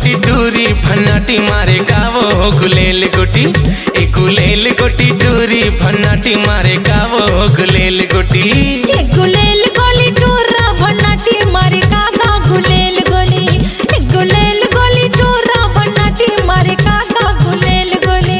गोटी टूरी भन्नाटी मारे कावो गुलेल गोटी, ए गुलेल गोटी टूरी भन्नाटी मारे कावो गुलेल गोटी, ए गुलेल गोली टूरा भन्नाटी मारे कागा गुलेल गोली, ए गुलेल गोली टूरा भन्नाटी मारे कागा गुलेल गोली।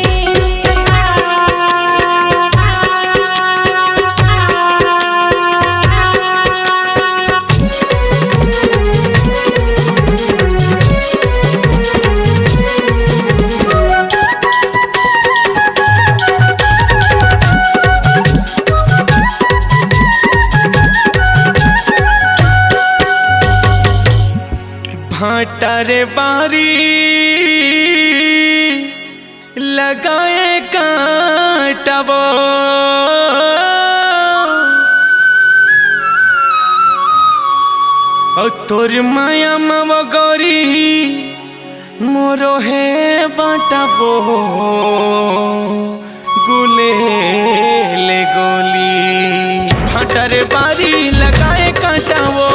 भाटारे बारी लगाए कांटा वो, और तोर माया मावा गौरी मोरो है बाटा वो गुलेल गोली। भाटारे बारी लगाए कांटा वो,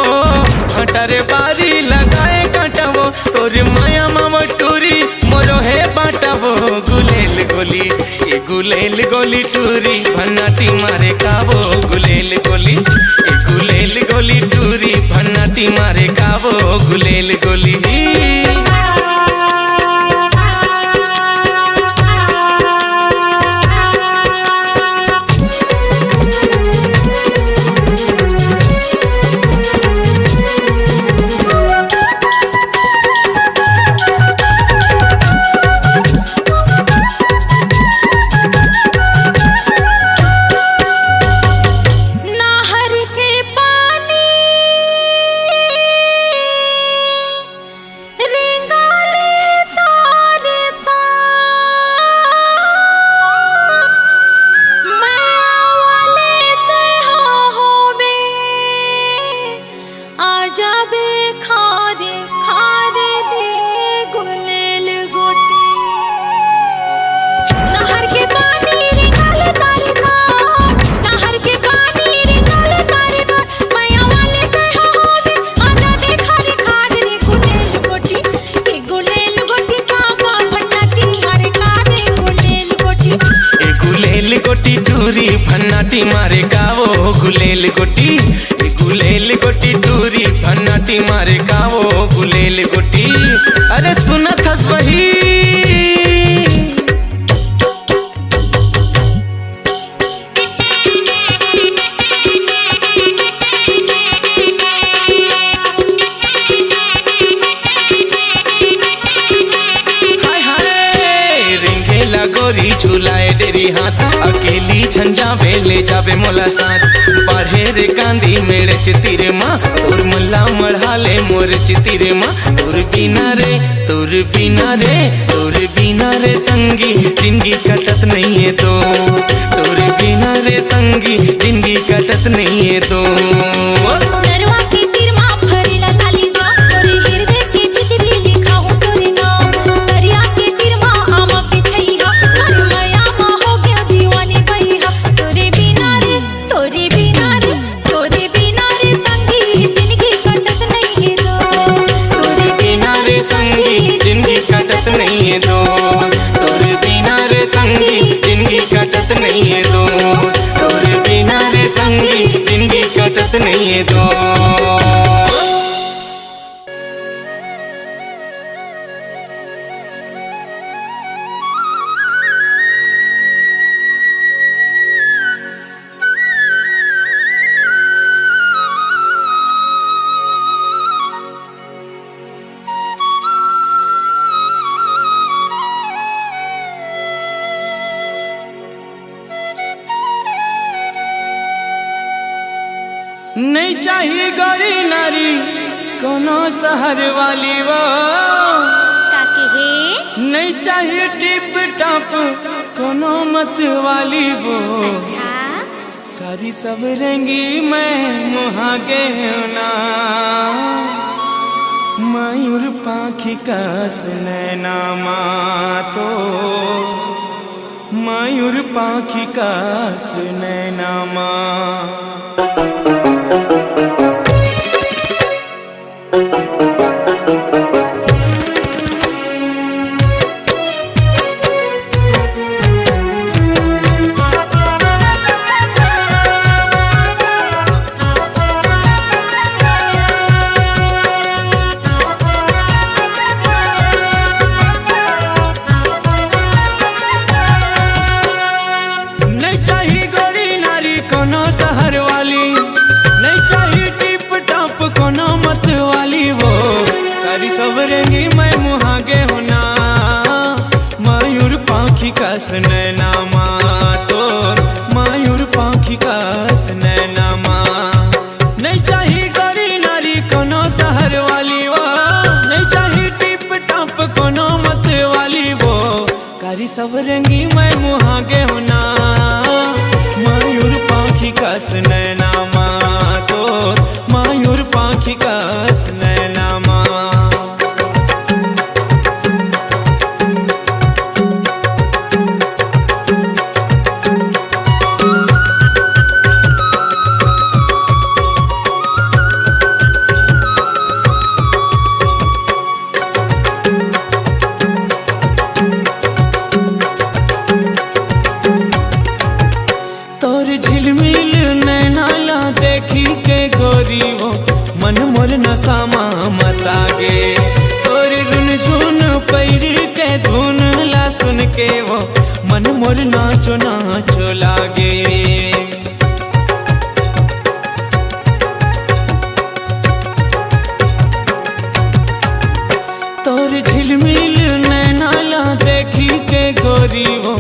भाटारे बारी लगाए कांटा वो, तोर माया मामा टूरी मोरो है बाटा वो गुलेल गोली, ये गुलेल गोली टूरी भन्नाटी मारे कावो गुलेल गोली, ये गुलेल गोली टूरी भन्नाटी मारे कावो गुलेल गोली। गोटी टूरी भन्नाटी मारे कावो गुलेल गोटी, ए गुलेल गोटी टूरी भन्नाटी मारे कावो गुलेल गोटी। अरे सुना थस वही गोरी झुलाए डेरी हाथ, अकेली झंझा ले जावे मोला साथ, बढ़े रे कांदी मेरे चितिरे माँ, तोर मुल्ला मढ़ाले मोर चितिरे माँ, तोर बिना रे तोर बिना रे तोर बिना रे संगी जिंदगी कटत नहीं है दोस्त, तोर बिना रे संगी जिंदगी कटत नहीं है दोस्त। संगी जिंदगी कटत नहीं है दोस्त। नहीं चाहिए गौरी नारी कोनो शहर वाली वो, नहीं चाहिए टिप टॉप कोनो मत वाली वो, अच्छा कारी सब रंगी मैं मुहागे ना, मयूर पाखी कस नैना तो, मयूर पाखी कस नैना सवरंगी मैं मुहागे होना मयूर पाखी कस नैना माँ तो मयूर पाखी कस नैना माँ। झिलमिल नैनाला देखी के गोरी वो मन मोर नसामा मतागे तोर रुन झुन पैर के धुन ला सुन के वो मन मोर नाचो नाचो लागे। तोर झिलमिल नैनाला देखी के गोरी वो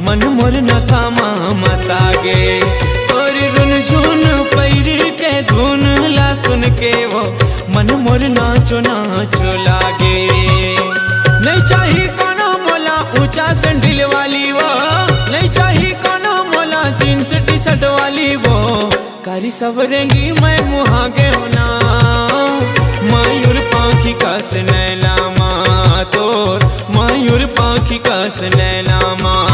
मन मोर नसामा मतागे तोर रुन झुन पैर के धुन ला सुन के वो मन मोर नाचो नाचो लागे। नहीं चाहिए कोनो मोला ऊंचा सैंडल वाली वो नहीं चाहिए कोनो मोला जींस टी शर्ट वाली वो कारी सवरेंगी मैं मुहागे होना मयूर पाखी कस नैना माँ तोर मयूर पाखी कस नैना माँ।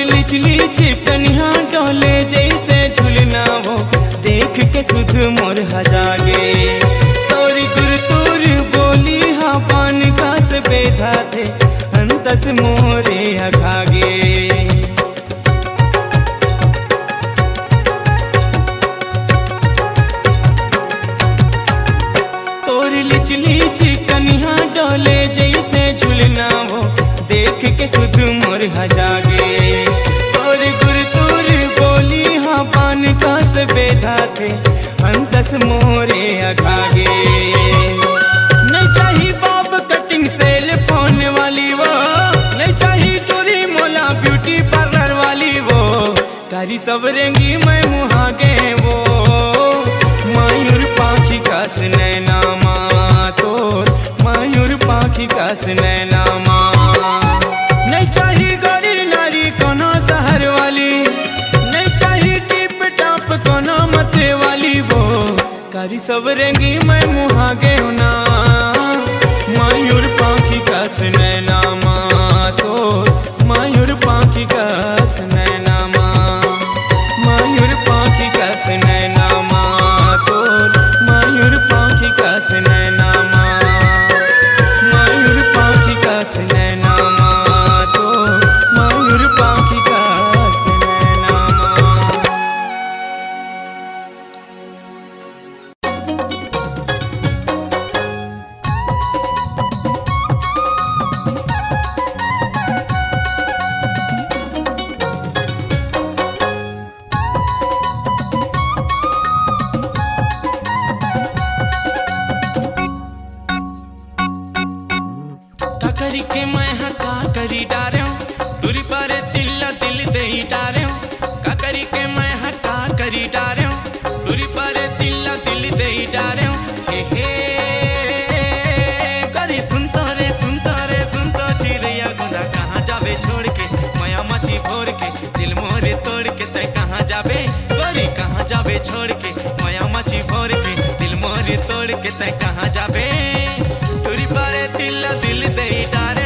लिचली चिकनिया डोले जैसे झुलना वो देख के सुध मोर हजागे तोरी गुरतुर बोली हा पान का से बेधा थे अंतस मोरे अखागे। तोरी लिचली चिकनिया डोले जैसे झुलना वो देख के सुध मोर हजागे से बेधा थे अंतस मोरे अखागे। नहीं चाहिए बॉब कटिंग सेल फोन वाली वो नहीं चाहिए टूरी मोला ब्यूटी पार्लर वाली वो कारी सवरेंगी मैं मुहागे वो मयूर पाखी कस नैना माँ तोर मयूर पाखी कस नैना माँ। नहीं चाहिए गोरी नारी कोनो शहर वाली कोनो मते वाली वो कारी सवरेंगी मैं मुहागे होना मयूर पाखी कस नैना माँ तोर मयूर पाखी कस नैना माँ मयूर पाखी कस नैना माँ तोर मयूर पाखी कस नैना माँ मयूर पाखी कस नैना माँ तोर मयूर पाखी कस नैना माँ। करी के मैं हका करी डारे दूरी पर दिल दे ही डारे का करी के मैं हका करी डारे दूरी पर दिल दे ही डारे हे करी सुनता रे चिड़िया गुंडा कहाँ जावे छोड़ के माया मची भोर के दिल मोरे तोड़ के तय कहाँ जावे गोरी कहाँ जावे छोड़ के माया मची भोर के दिल मोरे तोड़ के तय कहाँ जावे दूरी पर दिल दे डारे।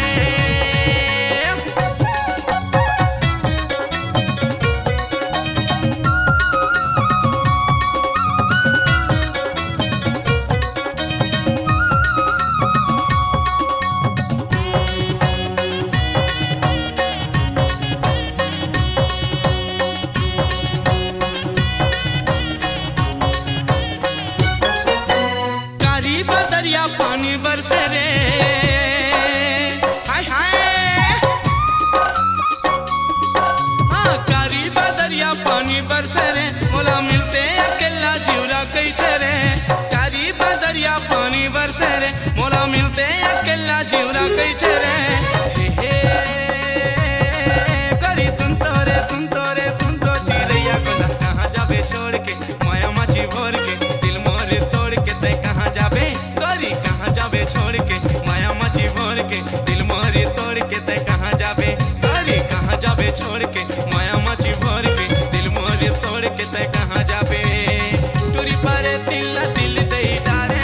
बैठे रे हे गरी सुन तो रे चिड़ैया कोना कहाँ जाबे छोड़ के माया माची भोर के दिल मोर तोड़ के तै कहाँ जाबे गरी कहाँ जाबे छोड़ के माया माची भोर के दिल मोर तोड़ के तै कहाँ जाबे गरी कहाँ जाबे छोड़ के माया माची भोर के दिल मोर तोड़ के तै कहाँ जाबे टूरी पर दिल दे डारे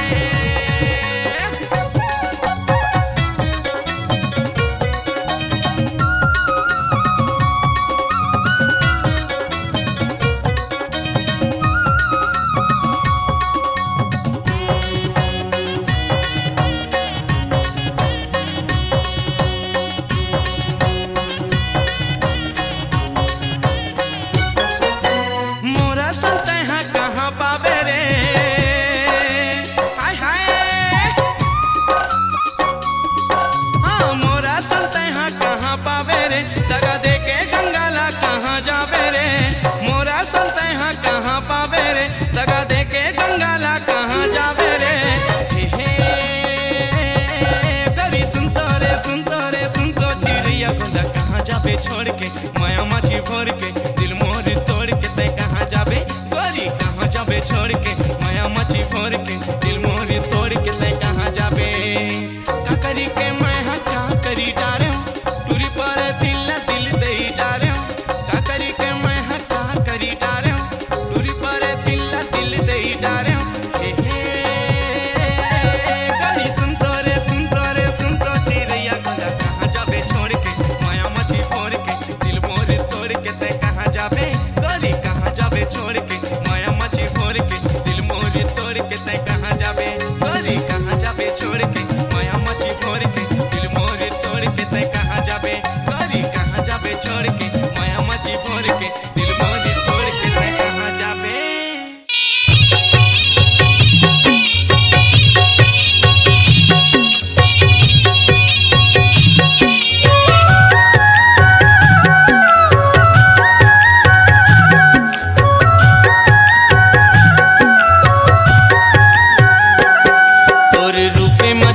कहाँ पावे रे दगा दे के गंगाला कहाँ जावे रे हे गरी सुन तो चिड़ैया कोना कहाँ जाबे छोड़ के माया माची भोर के दिल मोर तोड़ के तै कहाँ जाबे गरी कहाँ जाबे छोड़ के माया माची भोर के दिल मोर तोड़ के तै कहाँ जाबे का करी के मैं का करी डारे टूरी पर दिल दे डारे का करी के मैं का करी डारे टूरी पर दिल दे डारे हे गरी सुन तो चिड़ैया कोना कहाँ जाबे छोड़ के माया माची भोर के दिल मोर तोड़ के तै कहाँ जाबे गरी कहाँ जाबे छोड़ के माया माची भोर के दिल मोर तोड़ के तै कहाँ जाबे गरी कहाँ जाबे छोड़ के माया माची भोर के दिल मोर तोड़ के तै कहाँ जाबे गरी कहाँ जाबे छोड़ के माया माची भोर के दिल मोर तोड़ के तै कहाँ जाबे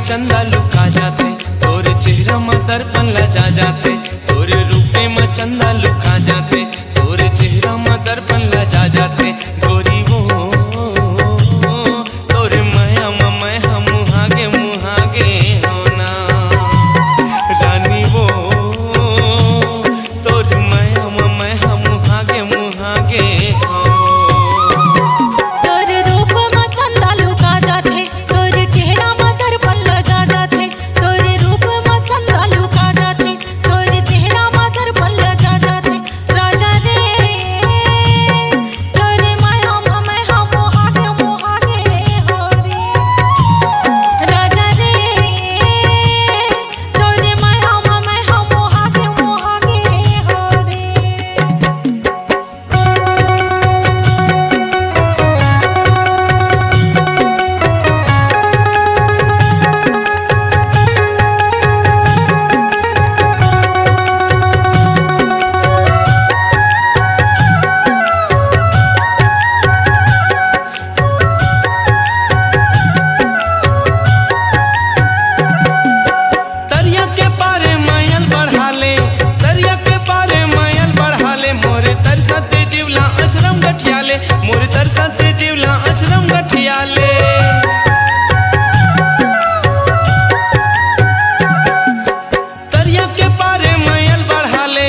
चंदा लुका जाते तोरे चेहरा में दर्पण लजा जाते तोरे रूपे में चंदा लुका जाते तोरे चेहरा में दर्पण लजा जाते गोरी वो तोरे माया में मैं हम मुहागे होना रानी वो तोरे माया में मैं हम मुहागे हो मोर तरसत जीवला अचरम गठियाले तरिया के पारे मैल बढ़ाले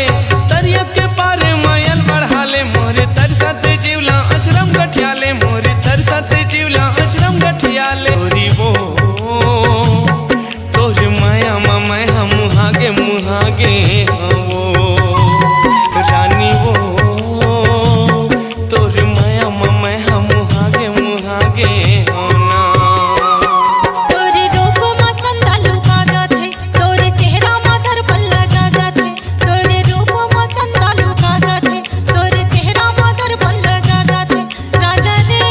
तरिया के पारे मैल बढ़ाले मोर तरसत जीवला अचरम गठियाले मोर तरसत जीवला अचरम गठियाले गोरी वो तोर माया मैं हम मुहागे वो रानी वो तोर माया मैं हम मुहागे होना तोरे रूप में चंदा लुका जाते तोरे चेहरा में दर्पण लजा जाते तोरे रूप में चंदा लुका जाते तोरे चेहरा में दर्पण लजा जाते राजा रे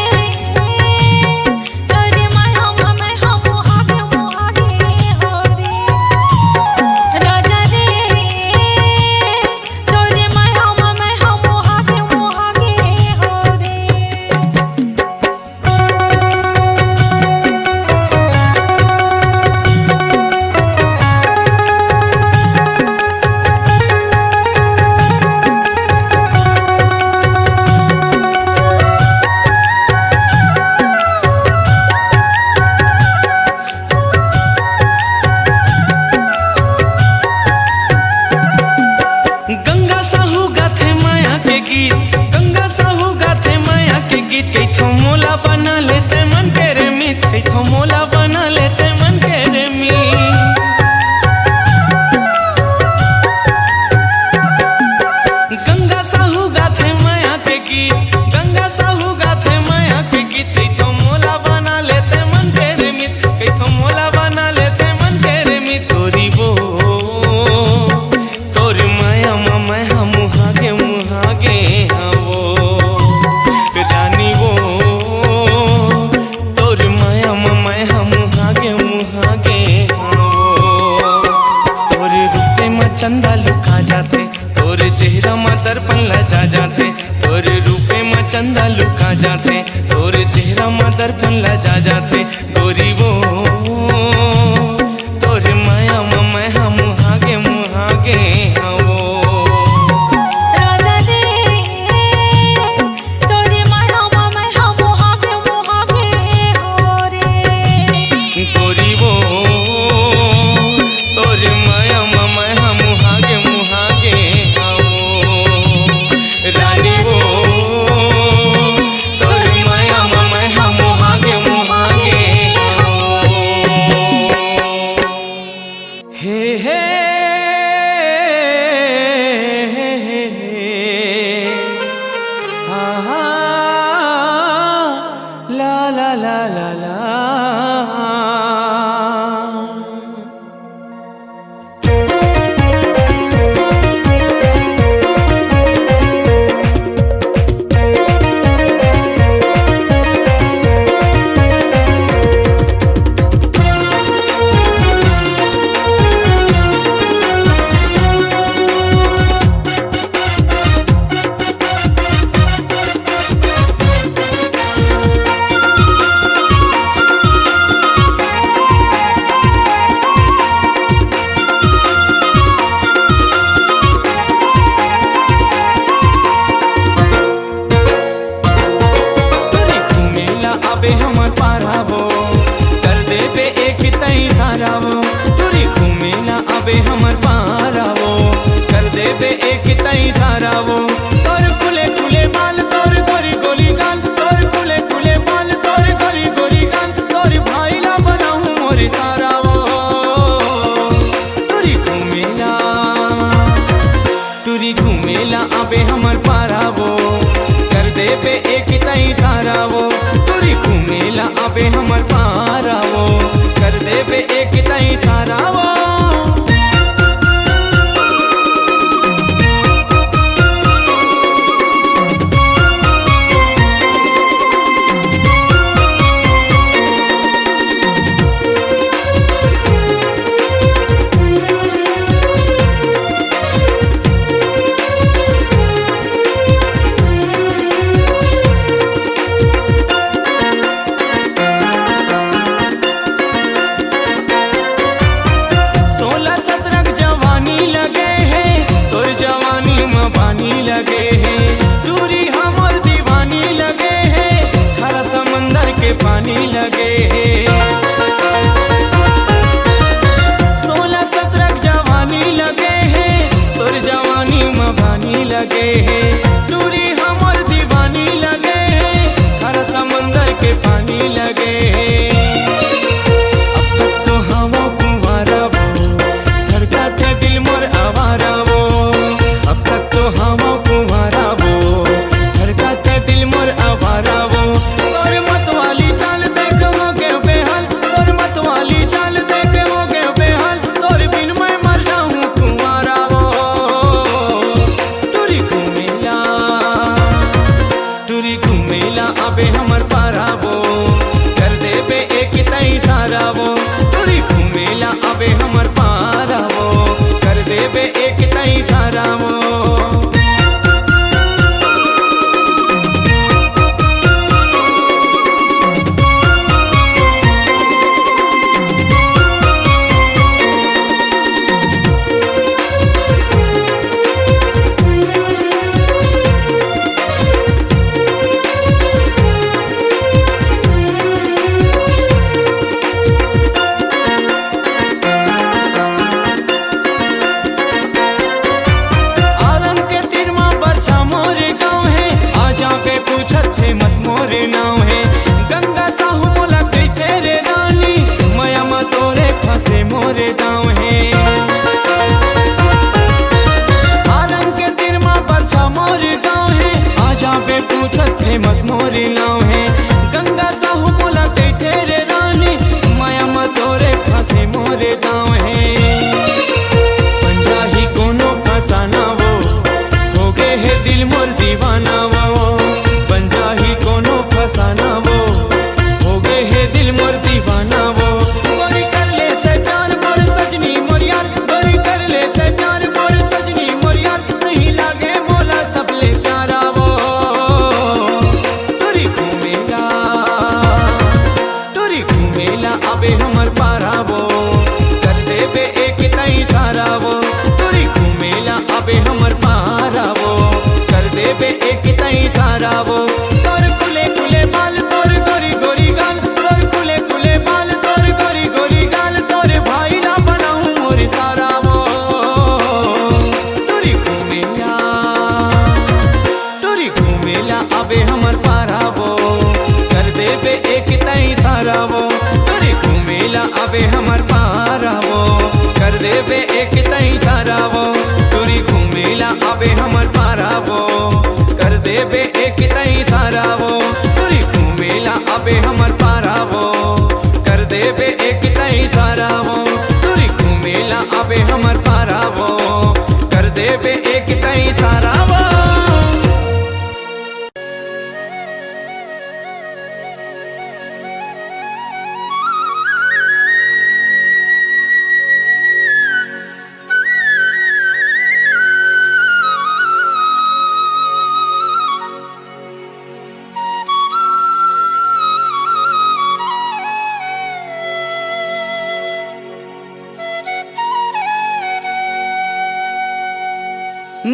तोरे माया में मैं हम मुहागे हो रे राजा रे बना लेते मन के रे मीत, कैथो मोला बना लेते मन के रे मीत। गंगा साहू गाथे माया के गीत, गंगा साहू गाथे माया के गीत, कैथो मोला बना लेते मन के रे मीत, कैथो मोला बना लेते मन के रे मीत। तोरी वो तोरी माया मैं हम मुहागे मुहागे वो रानी वो तोरी माया मैं हम मुहागे मुहागे वो। तोरे रूपे में चंदा लुका जाते, तोरे चेहरा में दर्पण लजा जाते, तोरे रूपे में चंदा लुका जाते, तोरे चेहरा में दर्पण लजा जाते। गोरी वो तोरे माया मैं हम मुहागे मुहागे वो। राजा रे तोरी माया मैं हम मुहागे मुहागे हो रे। गोरी वो तोरे माया मैं हम मुहागे मुहागे वो। रानी वो तोरे माया मैं हम मुहागे मुहागे वो। हे हे ला ला ला ला ला। अबे हमर पारा वो कर दे बे एक तई सारा वो। तुरी घूमेला अबे हमर पारा वो कर दे बे एक तई सारा वो। तोर खुले खुले बाल तोर गोरी गोली गाल, तोर खुले खुले बाल तोर गोरी गोली गाल, तोर भाईला बनाऊं मोरे सारा वो। तुरी घूमेला अबे हमर पारा वो कर दे बे एक तई सारा वो। तुरी घूमेला अबे हमर पारा वो कर दे बे एक तई सारा वो। लगे है दूरी हमर दीवानी लगे है, खरा समंदर के पानी लगे है। 16-17 जवानी लगे है, तोर जवानी में पानी लगे है। दूरी हमर दीवानी लगे है, खरा समंदर के पानी लगे है। अब तक तो हवा कुंवारा वो धड़का थे दिल मोर आवारा वो। अब तक तो हवा कुंवारा वो धड़का थे दिल मोर आवारा वो। तोर मत वाली चाल देख हो गए बेहाल, तोर मत वाली चाल देख हो गए बेहाल, तोर बिन मैं मर जाऊं कुंवारा वो। टूरी घूमेला अबे हमर पारा वो कर दे बे एक तई सारा वो। टूरी घूमेला अबे हमर पारा वो कर दे बे एक तई सारा वो। पूछत थे मस मोरे नाव है, वो तोर खुले खुले बाल तोर गोरी गोरी गाल तोर खुले खुले बाल तोर गोरी गोरी गाल तोरे भाई ला बनाऊं मोरे सारा वो तोरी घूमेला अबे हमर पारा वो कर देबे एक तई सारा वो तोरी घूमेला अबे हमर पारा वो कर देबे एक तई सारा वो तोरी घूमेला अबे हमर पारा वो कर देबे एक तई सारा वो तोरी घूमेला अबे हमर पारा वो कर देबे एक तई सारा वो तोरी घूमेला अबे हमर पारा वो कर देबे एक तई सारा वो।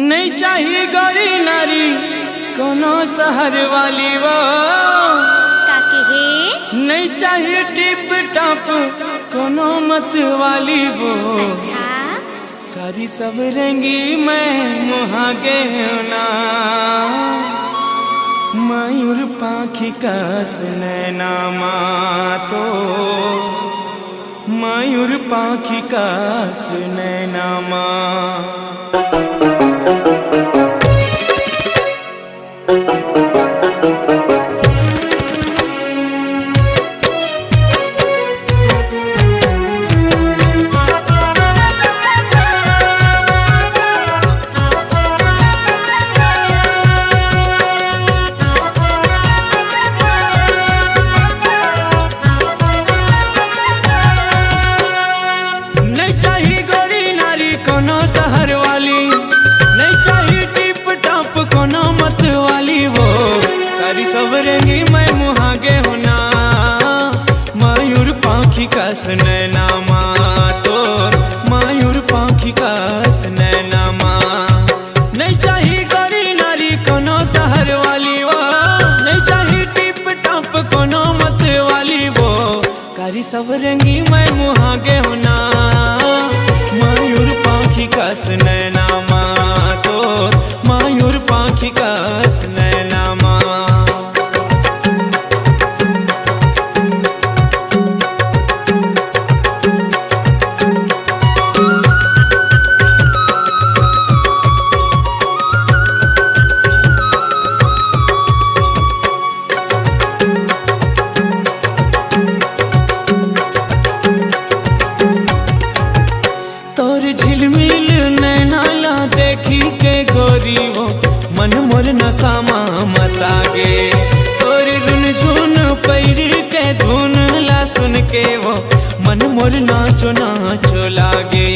नहीं चाहिए गौरी नारी कोनो शहर वाली वो काके हे नहीं चाहिए टिप टॉप कोनो मत वाली वो अच्छा कारी सब रंगी मैं मुहागे ना मयूर पाखी कस नैना तो मयूर पाखी कस नैना सवरंगी मैं मुहागे होना मयूर पाखी कस नैना तो मयूर पाखी कस नैना नहीं चाहिए गौरी नारी कोनो शहर वाली वो नहीं चाहिए टिप टॉप कोनो मत वाली वो कारी सवरंगी मैं मुहागे होना मयूर पाखी कस नैना तो मयूर पाखी कस नैना मन मोर नसामा मतागे तोर रुन झुन पैर के धुन ला सुन के वो मन मोर नाचो नाचो लागे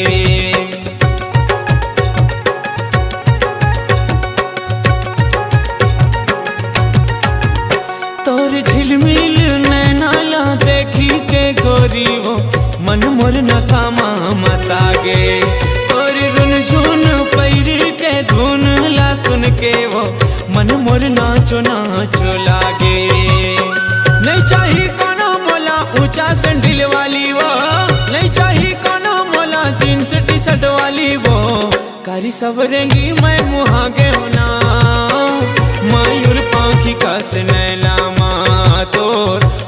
तोर झिलमिल नैना ला देखी के गोरी वो मन मोर नसामा मतागे तोर रुन झुन पैर के धुन ला सुन के वो मन मोर नाचो नाचो लागे नहीं चाहिए कोनो मोला ऊंचा सैंडल वाली वो नहीं चाहिए कोनो मोला जींस टी शर्ट वाली वो कारी सवरंगी मैं मुहागे होना मयूर पाखी कस नैना तो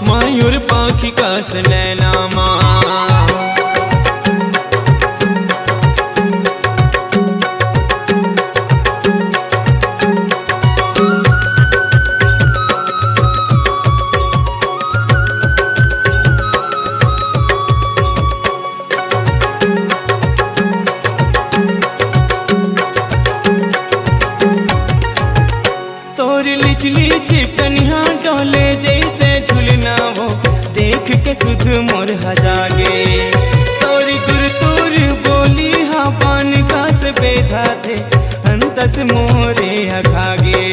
मयूर पाखी कस नैना चिकनिया डोले जैसे झुलना वो देख के सुध मोर हजागे तोरी गुर तोर बोली हा पान का से बेधा थे अंतस मोरे हखागे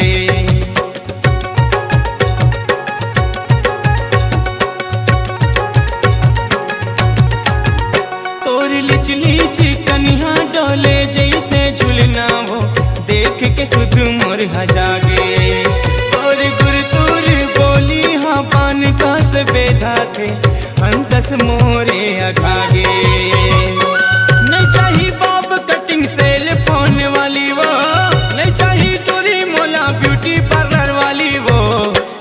तोरी लिचली चिकनिया डोले जैसे झुलना वो देख के सुध मोर हजागे थे अंतस मोरे अघागे। नहीं चाहिए बॉब कटिंग सेल फोन वाली वो, नहीं चाहिए टोरी मोला ब्यूटी पार्लर वाली वो,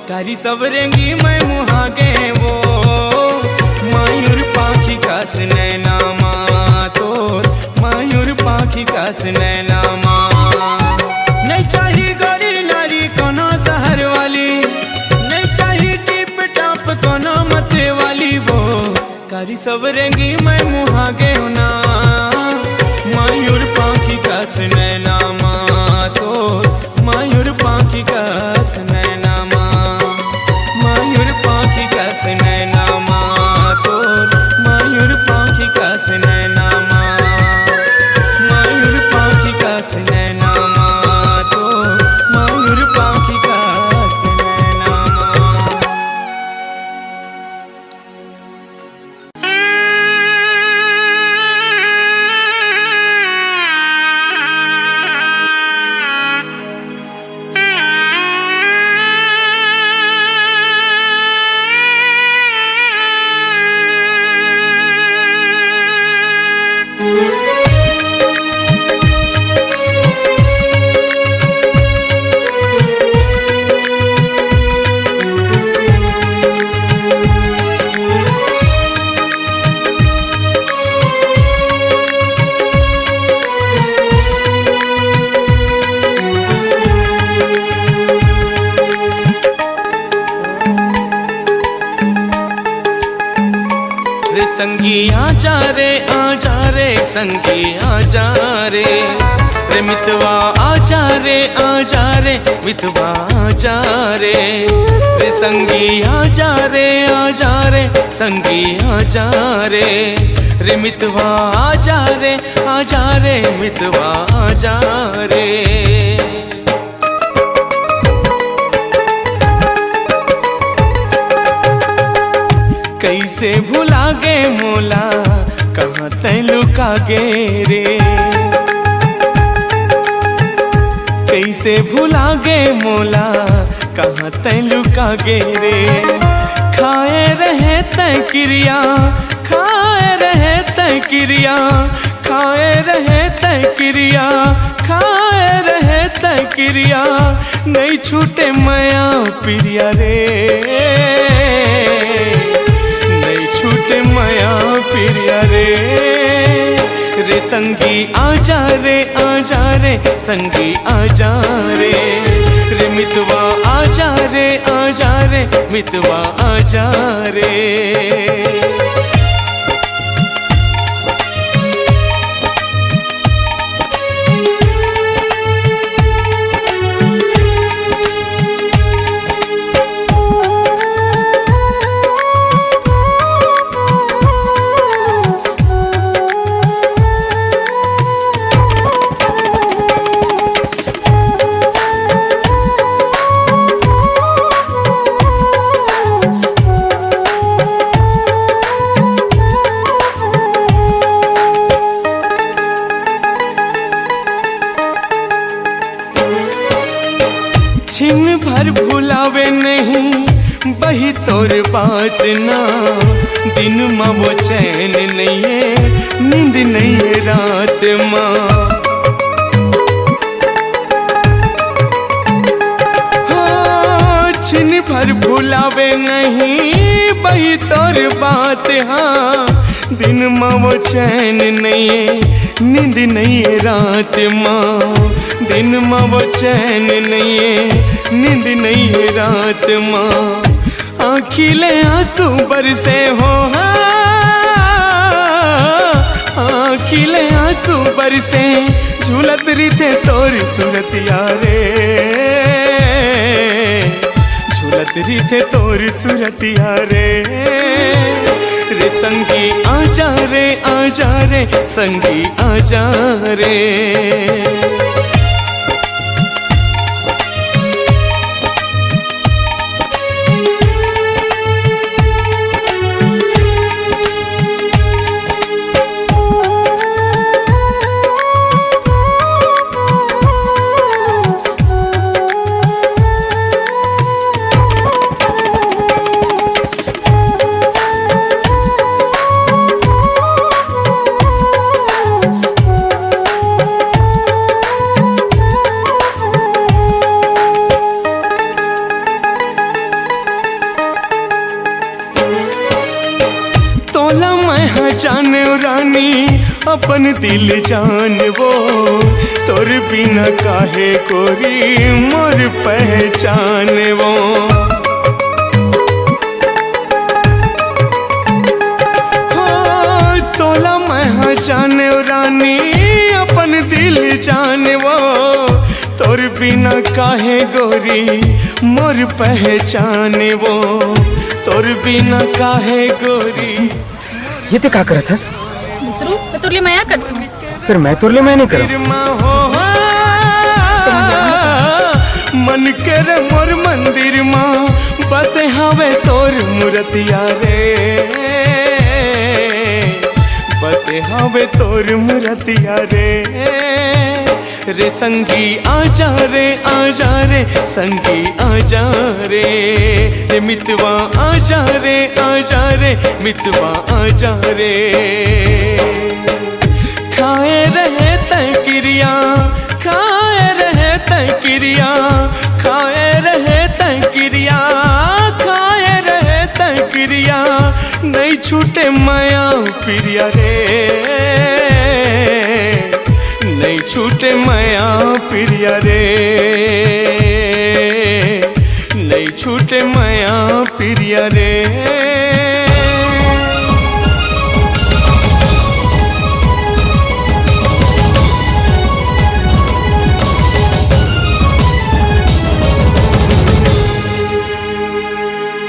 कारी सब रेंगी मैं मुहागे वो। मयूर पाखी का नैना माँ तोर, मयूर पाखी का नैना माँ। नहीं चाहिए गोरी नारी कोनो शहर वाली, नहीं चाहिए टिप टाप कोनो मते वाली वो, कारी सब रेंगी मैं मुहागे ना। मयूर पाखी का नैना माँ तोर, मयूर पाखी का नैना माँ, मयूर पाखी का नैना माँ तोर, मयूर पाखी का नैना माँ, मयूर पाखी का नैना माँ तोर, मयूर पाखी का नैना माँ। रे संगी आजा रे आजा रे, संगी आजा रे, रे मितवा आजा रे आजा रे, मितवा आजा रे, रे संगी आजा रे आजा रे, संगी आजा रे, रे मितवा आजा रे आजा रे, मितवा आजा रे। कैसे भुला गे मोला कहाँ तै लुका गे रे, कैसे भुला गे मोला कहाँ तै लुका गे रे। खाए रहे तै क्रिया, खाए रहे तै क्रिया, खाए रहे तै क्रिया, खाए रहे तै क्रिया, नहीं छूटे माया प्रिया रे, छूटे माया प्रिया रे। रे संगी आजा रे आजा रे, संगी आजा रे, रे मितवा आजा रे आजा रे, मितवा आजा रे। छिन भर भुलावे नहीं बही तोर बात ना, दिन माँ वो चैन नहीं है, नींद नहीं है रात माँ। हाँ छिन भर भुलावे नहीं बही तोर बात, हाँ दिन माँ वो चैन नहीं है, नींद नहीं है रात माँ, दिन माँ वो चैन नहीं है, नींद नहीं है रात माँ। आँखिले आंसू बरसे हो, आँखिले आंसू बरसे, झूलत रीते तोर सूरतिया रे, झूलत रीते तोर सूरतिया रे। रे संगी आजा रे आजा रे, संगी आजा रे। अपन दिल जान वो, तोर बिना काहे गोरी मोर पहचान वो। तोला मैं जाने रानी अपन दिल जाने वो, तोर बिना काहे गोरी मोर पहचाने वो, तोर बिना काहे गोरी। ये ते का करत हस? मित्रू मैं तुरले माया करती हूँ। फिर मैं तुरले मैं नहीं करूँ। मन के रे मोर मंदिर माँ बसे हवे तोर मूर्तिया रे, बसे हवे तोर मूर्तिया रे। रे संगी आजा रे आजा रे, संगी आजा रे, रे मितवा आजा रे आजा रे, मितवा आजा रे। खाए रहे तय क्रिया, खाए रहे तय क्रिया, खाए रहे तय क्रिया, खाए रहे तय क्रिया, नहीं छूटे माया प्रिया रे, नहीं छूटे माया प्रिया रे, नहीं छूटे माया प्रिया रे।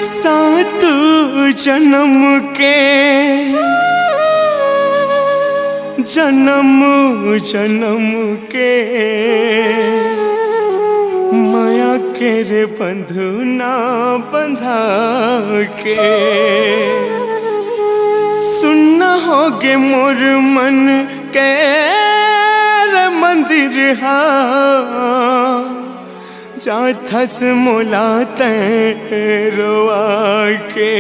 सात जन्म के जन्म जन्म के माया के रे बंधना बंधा के, सुनना होगे मोर मन के रे मंदिर हा, जाथस मोलाते रोआ के।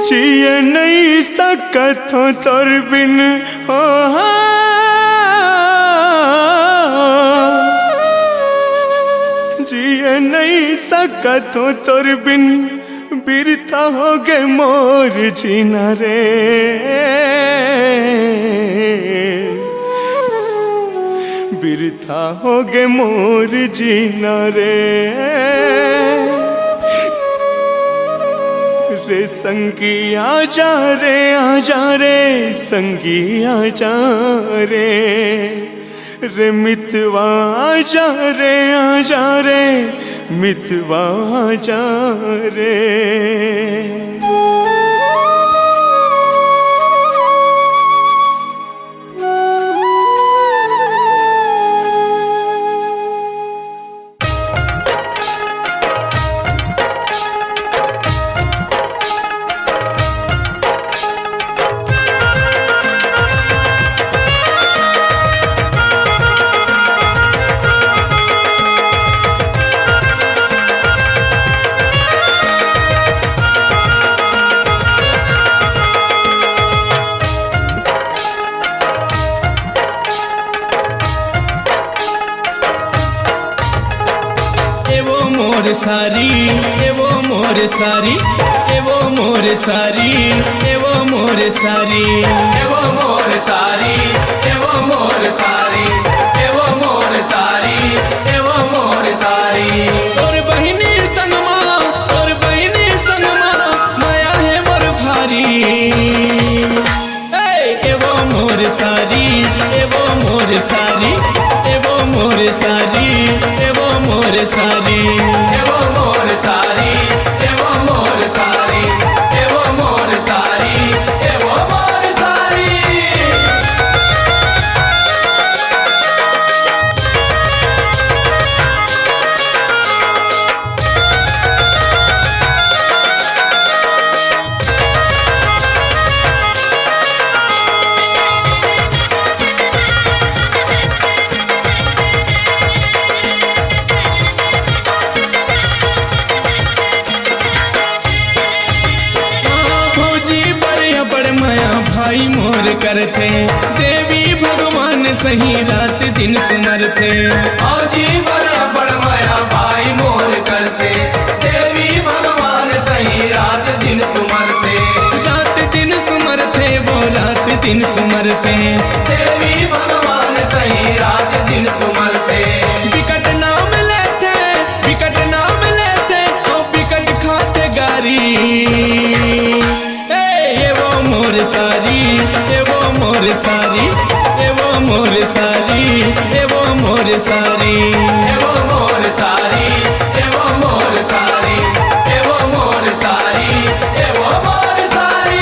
जिए नहीं सकत हो तोर बिन हो, जिए नहीं सकत हो तोर बिन, बिरता हो गे मोर जीना रे, बिरथा हो गे मोर जीना रे। रे संगी आजा रे आजा रे, संगी आजा रे, रे मितवा आजा रे आजा रे, मितवा आजा रे। मोर सारी एवो मोर सारी, एवो मोर सारी, एवो मोर सारी, एवो मोर सारी, एवो मोर सारी, एवो मोर सारी, एवो मोर सारी। और बहिनी संगमा, और बहिनी संगमा, माया है मोर भारी। एवो मोर सारी, एवो मोर सारी, एवो मोर सारी, एवो मोर सारी, एवो मोर सारी, एवो मोर सारी, एवो मोर सारी, एवो मोर सारी। भाई मोर करते देवी भगवान सही रात दिन सिमरते। जी बड़ा बड़ माया भाई मोर करते देवी भगवान सही रात दिन सुमरते। रात दिन सुमरते वो रात दिन सुमरते, देवी भगवान सही रात दिन सुमरते। विकट नाम लेते, विकट नाम लेते, ओ विकट खाते गारी। ये वो मोर सारी, ये वो मोर सारी, ये वो मोर सारी, ये वो मोर सारी, ये वो मोर सारी, ये वो मोर सारी, ये वो मोर सारी, ये वो मोर सारी।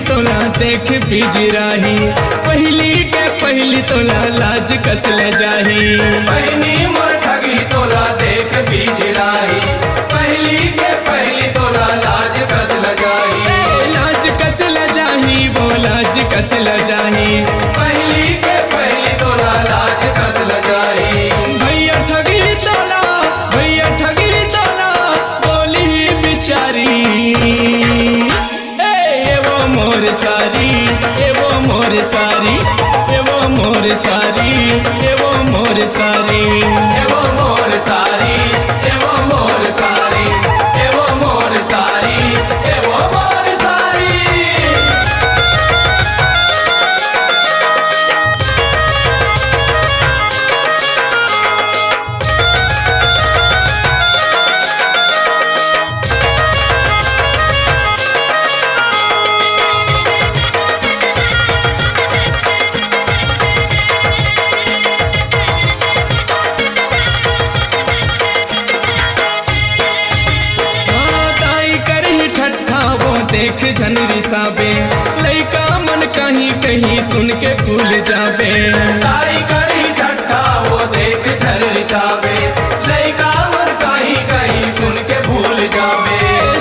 तोला देख बिजराही, पहली के पहली तोला लाज कसल जाही। पहली मोर ठगी तोला देख बिजराही, पहली के पहली तोला लाज कसल जाही। लाज कसल जाही, वो लाज कसल जाही, पहली के पहली तोला लाज कसल जाही। भैया ठगी तोला, भैया ठगी तोला, बोली बिचारी। मोर सारी, ये वो मोर सारी, ये वो मोर सारी, ये वो मोर सारी, ये वो मोर सारी, ये वो मोर सारी, ये वो मोर सारी, ये वो मोर सारी। देख झनरी साबे, लइका मन कहीं कहीं सुन के भूल जाबे। ताई करी ठट्ठा वो देख झनरी साबे, लइका मन कहीं कहीं सुन के भूल जाबे।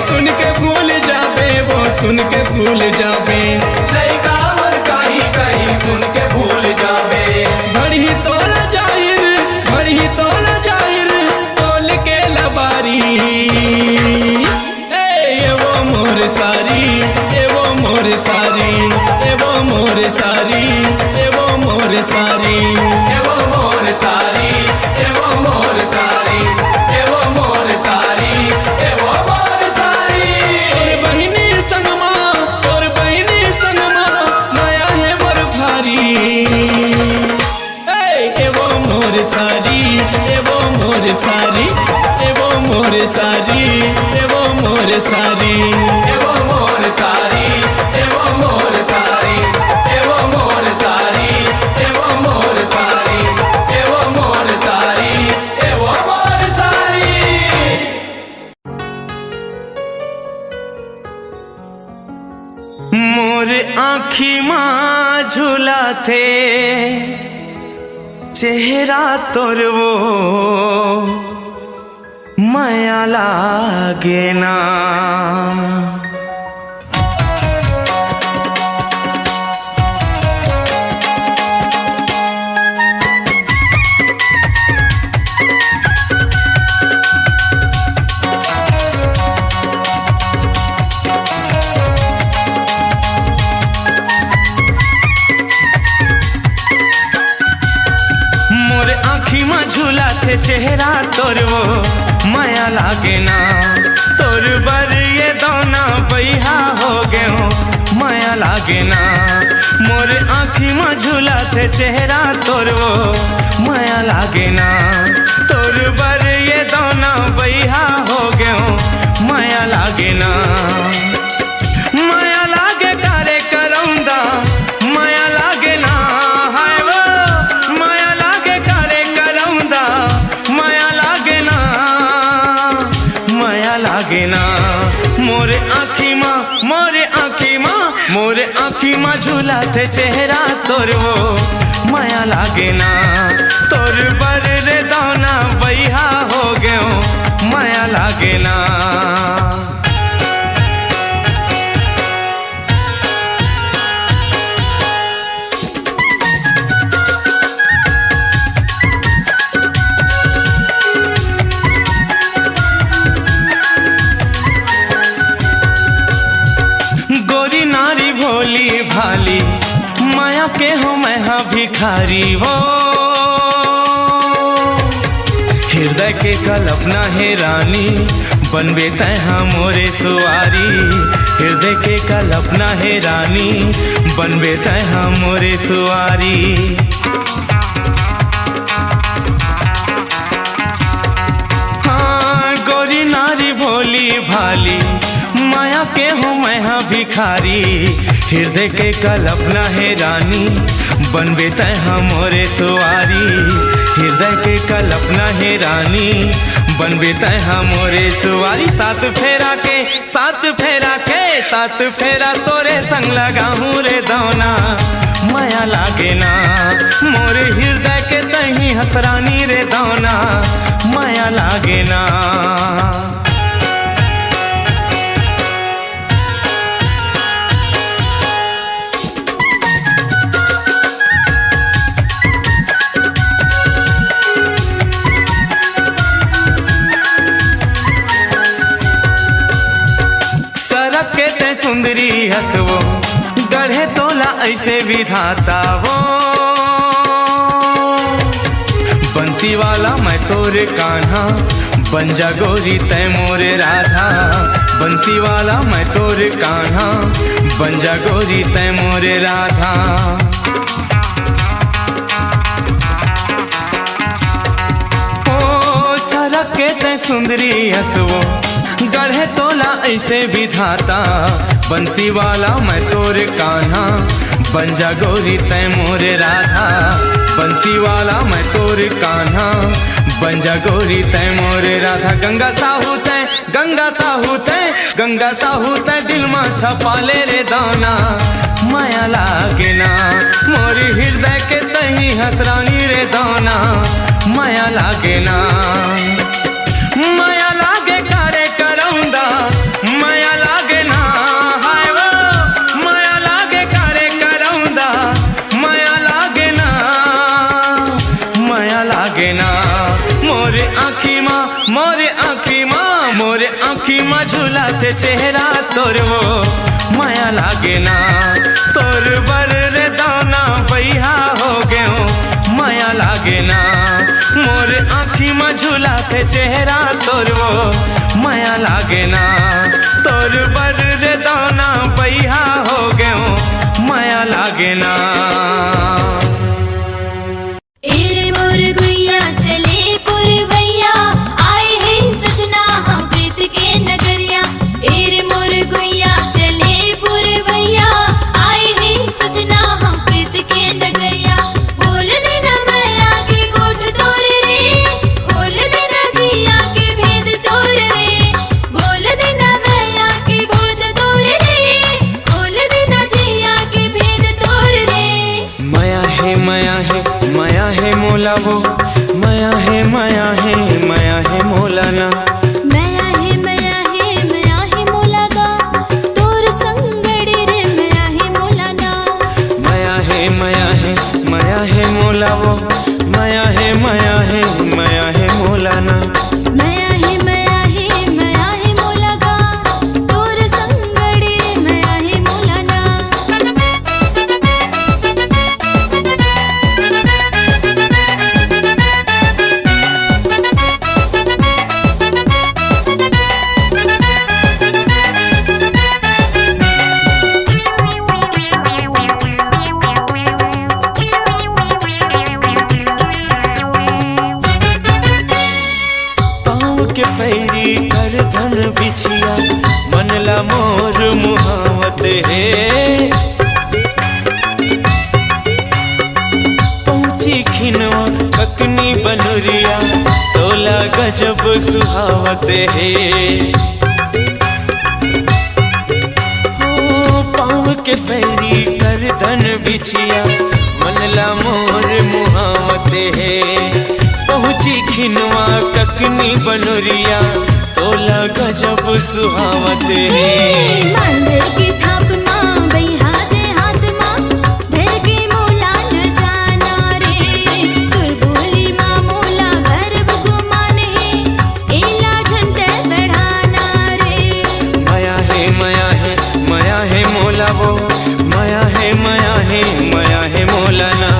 सुन के भूल जाबे, वो सुन के भूल जाबे, लइका मन कहीं कहीं सुन के भूल जाबे। भड़ी तोला जाहिर, भड़ी तोला जाहिर, तोल के लबारी। मोर सारी, ये वो मोर सारी, ये वो मोर सारी, ये वो मोर सारी, ये वो मोर सारी, ये वो मोर सारी, ये वो मोर सारी, ये वो मोर सारी। और बहिनी संगमा, और बहिनी संगमा, नया है मोर भारी। ये वो मोर सारी, ये वो मोर सारी, ये वो मोर सारी, ये वो मोर सारी, ये वो मोर सारी, ये वो मोर सारी, ये वो मोर सारी, ये वो मोर सारी, ये वो मोर सारी, ये वो मोर सारी। मोर आँखी माँ झूला थे, चेहरा तोर वो माया लागे ना। मोर आँखी में झूला थे, चेहरा तोर वो माया लागे ना। तोर बर ये दोना बैहा हो गए हो, माया लागे ना। मोर आँखी में झूला थे, चेहरा तोर वो माया लागे ना। तोर बर ये दोना बैहा हो गए हो, माया लागे ना। माया लागे करे करौंदा, माया लागे ना। हाय वो माया लागे करे करौंदा, माया लागे ना, माया लागे ना। मोरे आँखी माँ, मोरे आँखी माँ, मोरे आँखी माँ झूला थे, चेहरा तोर वो माया लागे ना। तोर बर रे दोना बैहा हो गए हो, माया लागे ना। भिखारी हो। हृदय के कल्पना है रानी, बनबे तैहा मोरे सुवारी। हृदय के कल्पना है रानी, बनबे तैहा मोरे सुवारी। हाँ गोरी नारी भोली भाली, माया के हो मैं हाँ भिखारी। हृदय के कल्पना है रानी, बनबे तैहा मोरे सुवारी। हृदय के कल्पना है रानी, बनबे तैहा मोरे सुवारी। सात फेरा के सात फेरा के सात फेरा तोरे संग लगाहूँ रे दौना, माया लागे ना मोरे हृदय के तही हसरानी रे दौना, माया लागे ना। सुंदरी हसवो गढ़े तोला ऐसे विधाता वो। बंसी वाला मैं तोरे कान्हा, बन जा गोरी तै मोरे राधा। बंसी वाला मैं तोरे कान्हा, बन जा गोरी तै मोरे राधा। ओ सड़क के तै सुंदरी हसवो गढ़े तोला ऐसे विधाता। बंसी वाला मैं तोरे कान्हा, बन जा गोरी तै मोरे राधा। बंसी वाला मैं तोरे कान्हा, बन जा गोरी तै मोरे राधा। गंगा साहू तै गंगा साहू तै गंगा साहू तै दिल में छपा ले रे दाना, माया लागे ना मोरे हृदय के तही हसरानी रे दाना, माया लागे ना। माया लागे करे करौंदा, माया लागे ना हाय वो। माया लागे करे करौंदा, माया लागे ना, माया लागे ना। मोरे आँखी माँ मोरे आँखी माँ मोरे आँखी माँ झूलाते चेहरा तोर वो, माया लागे ना। तोर बर रे दाना बैहा हो गयो, माया लागे ना। मोरे आँखी में झूलाते चेहरा तोर वो, माया लागे ना। तोर बर रे दाना बैहा हो गयो, माया लागे ना। एरे मोर गुइया चले पुरवैया, आए हैं सजना हम प्रीत के नगरिया। एरे मोर गुइया चले पुरवैया, आए हैं सजना हम प्रीत के नगरिया। बोल देना मैया के गोठ तोर रे, बोल देना जिया के भेद तोर रे। बोल देना मैया के गोठ तोर रे, बोल देना जिया के भेद तोर रे। माया है माया है माया है मोला वो, माया है माया है माया है मोला ना। माया है माया है माया है मोला गा, तोर संगड़ी रे माया है मोला ना। माया है माया है माया है मोला वो, माया है माया है माया है मोला ना। माया है माया है माया है मोला गा, तोर संगड़ी रे माया है मोला ना। पाँव के पैरी कर धन बिछिया, मनला मोर मुहावत है। पहुँची खिनवा ककनी बनुरिया, तोला गजब सुहावत है। हो पाँव के पैरी कर धन बिछिया, मनला मोर मुहावत है। पहुँची खिनवा ककनी बनुरिया, तोला गजब सुहावत है। मांडर की थाप माँ बैहा दे हाथ माँ, धर के मोला न जाना रे। तुरबुली माँ मोला गर्भ गुमान है, एला झंडे बढ़ाना रे। माया है माया है माया है मोला वो, माया है माया है माया है मोला ना।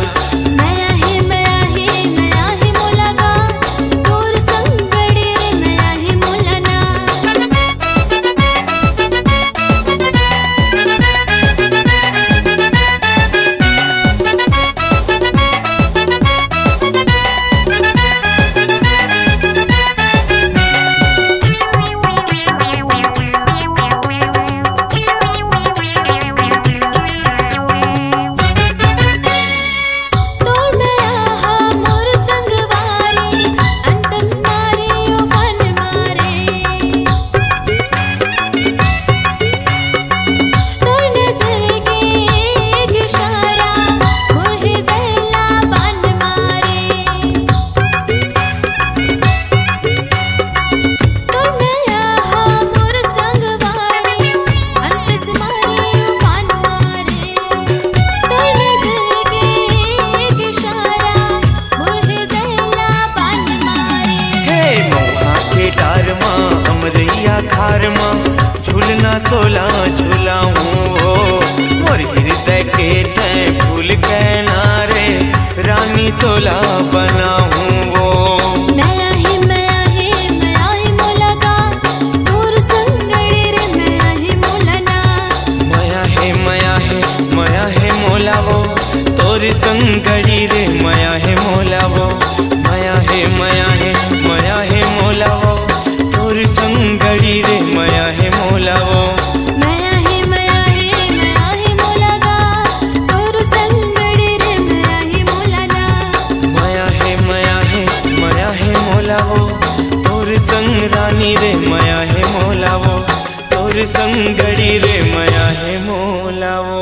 प्यार माँ झूलना तोला झूलाऊं वो, और हृदय के तय फूल के नारे रानी तोला बनाऊं वो। मैं आहे मोला गा तोर संगड़ी रे मैं आहे मोलना। मया है मोला वो तोर संगड़ी रे मया है मोला वो। मया है मोला वो तोर संगड़ी रे मया है मोला वो। मैं आहे मोला गा तोर संगड़ी रे मैं आहे मोलना। मया है मोला वो तोर संग रानी रे मया है मोला वो, तोर संगड़ी रे मया है मोला वो।